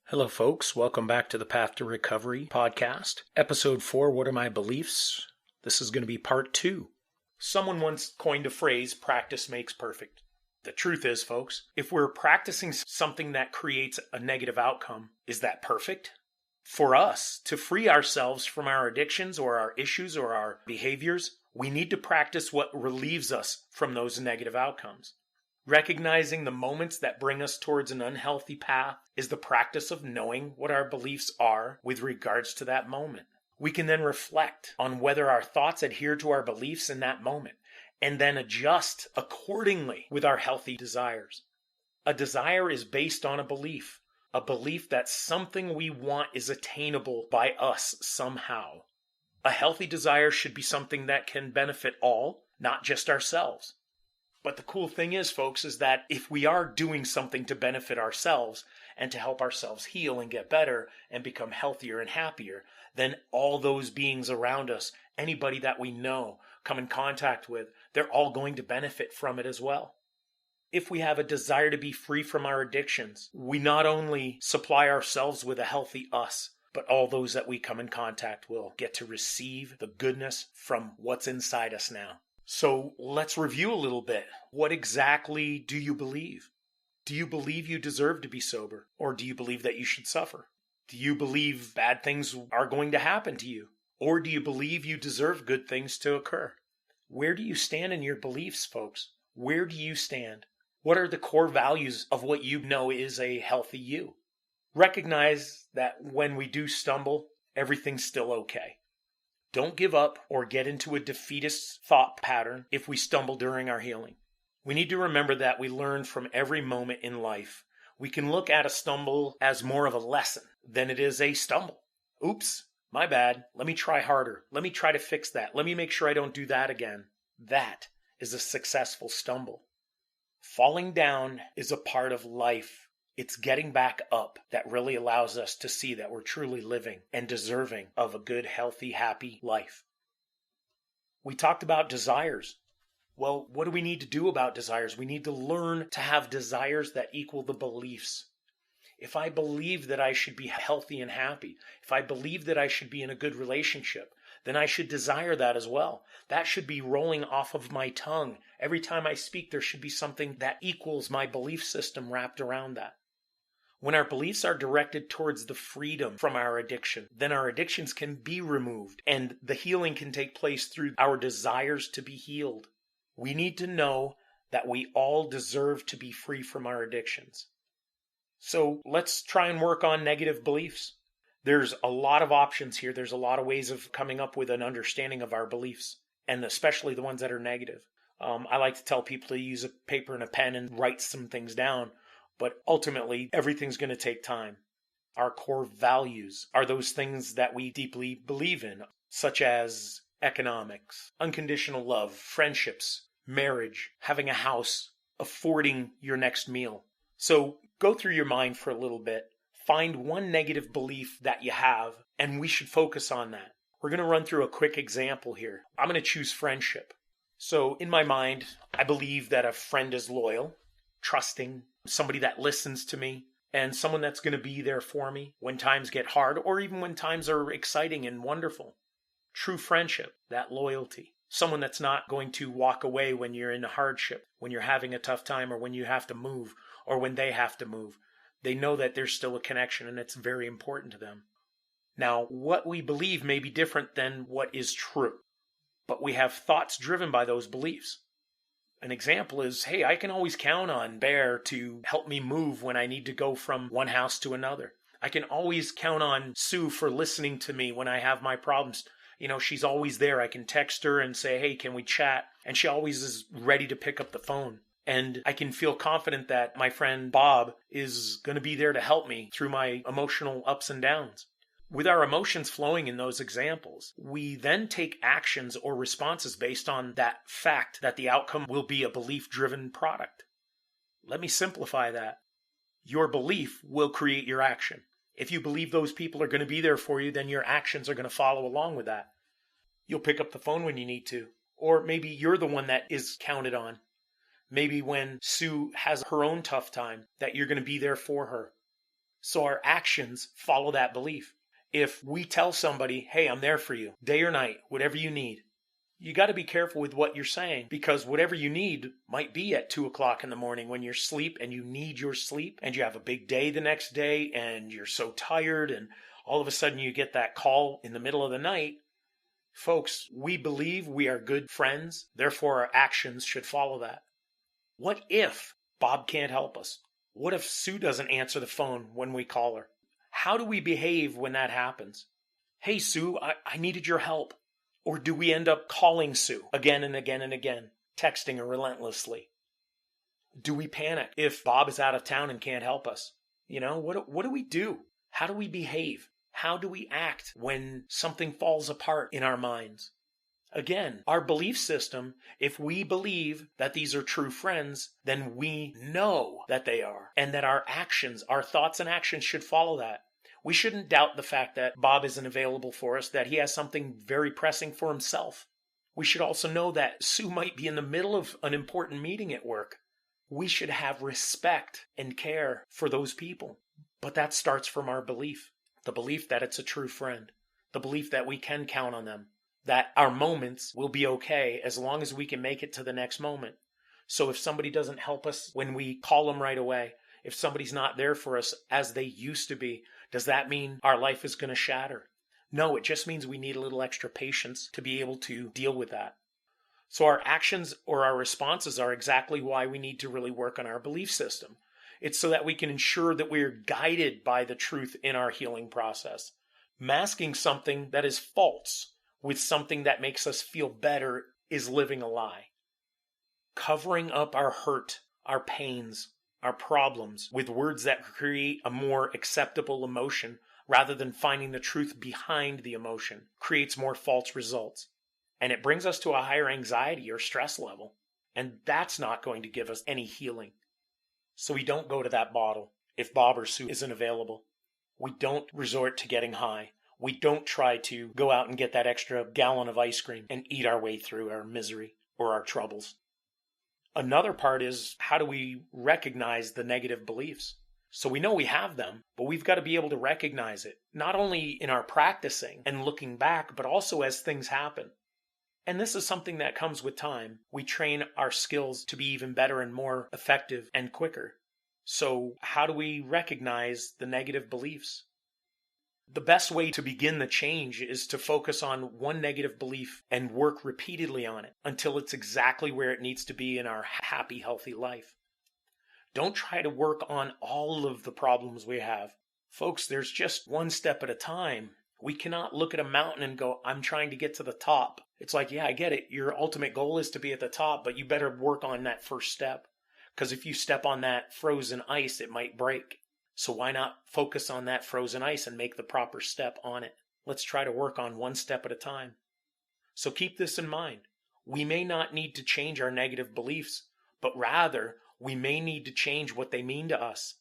Hello, folks. Welcome back to the Path to Recovery podcast. Episode 4, What Are My Beliefs? This is going to be part 2. Someone once coined a phrase, practice makes perfect. The truth is, folks, if we're practicing something that creates a negative outcome, is that perfect? For us to free ourselves from our addictions or our issues or our behaviors, we need to practice what relieves us from those negative outcomes. Recognizing the moments that bring us towards an unhealthy path is the practice of knowing what our beliefs are with regards to that moment. We can then reflect on whether our thoughts adhere to our beliefs in that moment and then adjust accordingly with our healthy desires. A desire is based on a belief that something we want is attainable by us somehow. A healthy desire should be something that can benefit all, not just ourselves. But the cool thing is, folks, is that if we are doing something to benefit ourselves and to help ourselves heal and get better and become healthier and happier, then all those beings around us, anybody that we know, come in contact with, they're all going to benefit from it as well. If we have a desire to be free from our addictions, we not only supply ourselves with a healthy us, but all those that we come in contact will get to receive the goodness from what's inside us now. So let's review a little bit. What exactly do you believe? Do you believe you deserve to be sober? Or do you believe that you should suffer? Do you believe bad things are going to happen to you? Or do you believe you deserve good things to occur? Where do you stand in your beliefs, folks? Where do you stand? What are the core values of what you know is a healthy you? Recognize that when we do stumble, everything's still okay. Don't give up or get into a defeatist thought pattern if we stumble during our healing. We need to remember that we learn from every moment in life. We can look at a stumble as more of a lesson than it is a stumble. Oops, my bad. Let me try harder. Let me try to fix that. Let me make sure I don't do that again. That is a successful stumble. Falling down is a part of life. It's getting back up that really allows us to see that we're truly living and deserving of a good, healthy, happy life. We talked about desires. Well, what do we need to do about desires? We need to learn to have desires that equal the beliefs. If I believe that I should be healthy and happy, if I believe that I should be in a good relationship, then I should desire that as well. That should be rolling off of my tongue. Every time I speak, there should be something that equals my belief system wrapped around that. When our beliefs are directed towards the freedom from our addiction, then our addictions can be removed and the healing can take place through our desires to be healed. We need to know that we all deserve to be free from our addictions. So let's try and work on negative beliefs. There's a lot of options here. There's a lot of ways of coming up with an understanding of our beliefs, and especially the ones that are negative. I like to tell people to use a paper and a pen and write some things down. But ultimately, everything's going to take time. Our core values are those things that we deeply believe in, such as economics, unconditional love, friendships, marriage, having a house, affording your next meal. So go through your mind for a little bit. Find one negative belief that you have, and we should focus on that. We're going to run through a quick example here. I'm going to choose friendship. So in my mind, I believe that a friend is loyal, trusting, somebody that listens to me, and someone that's going to be there for me when times get hard or even when times are exciting and wonderful. True friendship, that loyalty. Someone that's not going to walk away when you're in a hardship, when you're having a tough time, or when you have to move, or when they have to move. They know that there's still a connection and it's very important to them. Now, what we believe may be different than what is true, but we have thoughts driven by those beliefs. An example is, hey, I can always count on Bear to help me move when I need to go from one house to another. I can always count on Sue for listening to me when I have my problems. You know, she's always there. I can text her and say, hey, can we chat? And she always is ready to pick up the phone. And I can feel confident that my friend Bob is going to be there to help me through my emotional ups and downs. With our emotions flowing in those examples, we then take actions or responses based on that fact that the outcome will be a belief-driven product. Let me simplify that. Your belief will create your action. If you believe those people are going to be there for you, then your actions are going to follow along with that. You'll pick up the phone when you need to. Or maybe you're the one that is counted on. Maybe when Sue has her own tough time, that you're going to be there for her. So our actions follow that belief. If we tell somebody, hey, I'm there for you, day or night, whatever you need, you got to be careful with what you're saying, because whatever you need might be at 2 o'clock in the morning when you're asleep and you need your sleep and you have a big day the next day and you're so tired and all of a sudden you get that call in the middle of the night. Folks, we believe we are good friends, therefore our actions should follow that. What if Bob can't help us? What if Sue doesn't answer the phone when we call her? How do we behave when that happens? Hey, Sue, I needed your help. Or do we end up calling Sue again and again and again, texting her relentlessly? Do we panic if Bob is out of town and can't help us? What do we do? How do we behave? How do we act when something falls apart in our minds? Again, our belief system, if we believe that these are true friends, then we know that they are, and that our actions, our thoughts and actions should follow that. We shouldn't doubt the fact that Bob isn't available for us, that he has something very pressing for himself. We should also know that Sue might be in the middle of an important meeting at work. We should have respect and care for those people. But that starts from our belief. The belief that it's a true friend. The belief that we can count on them. That our moments will be okay as long as we can make it to the next moment. So if somebody doesn't help us when we call them right away, if somebody's not there for us as they used to be, does that mean our life is going to shatter? No, it just means we need a little extra patience to be able to deal with that. So our actions or our responses are exactly why we need to really work on our belief system. It's so that we can ensure that we're guided by the truth in our healing process. Masking something that is false with something that makes us feel better is living a lie. Covering up our hurt, our pains, our problems with words that create a more acceptable emotion rather than finding the truth behind the emotion creates more false results. And it brings us to a higher anxiety or stress level. And that's not going to give us any healing. So we don't go to that bottle if Bob or Sue isn't available. We don't resort to getting high. We don't try to go out and get that extra gallon of ice cream and eat our way through our misery or our troubles. Another part is, how do we recognize the negative beliefs? So we know we have them, but we've got to be able to recognize it, not only in our practicing and looking back, but also as things happen. And this is something that comes with time. We train our skills to be even better and more effective and quicker. So how do we recognize the negative beliefs? The best way to begin the change is to focus on one negative belief and work repeatedly on it until it's exactly where it needs to be in our happy, healthy life. Don't try to work on all of the problems we have. Folks, there's just one step at a time. We cannot look at a mountain and go, I'm trying to get to the top. It's like, yeah, I get it. Your ultimate goal is to be at the top, but you better work on that first step. Because if you step on that frozen ice, it might break. So why not focus on that frozen ice and make the proper step on it? Let's try to work on one step at a time. So keep this in mind. We may not need to change our negative beliefs, but rather we may need to change what they mean to us.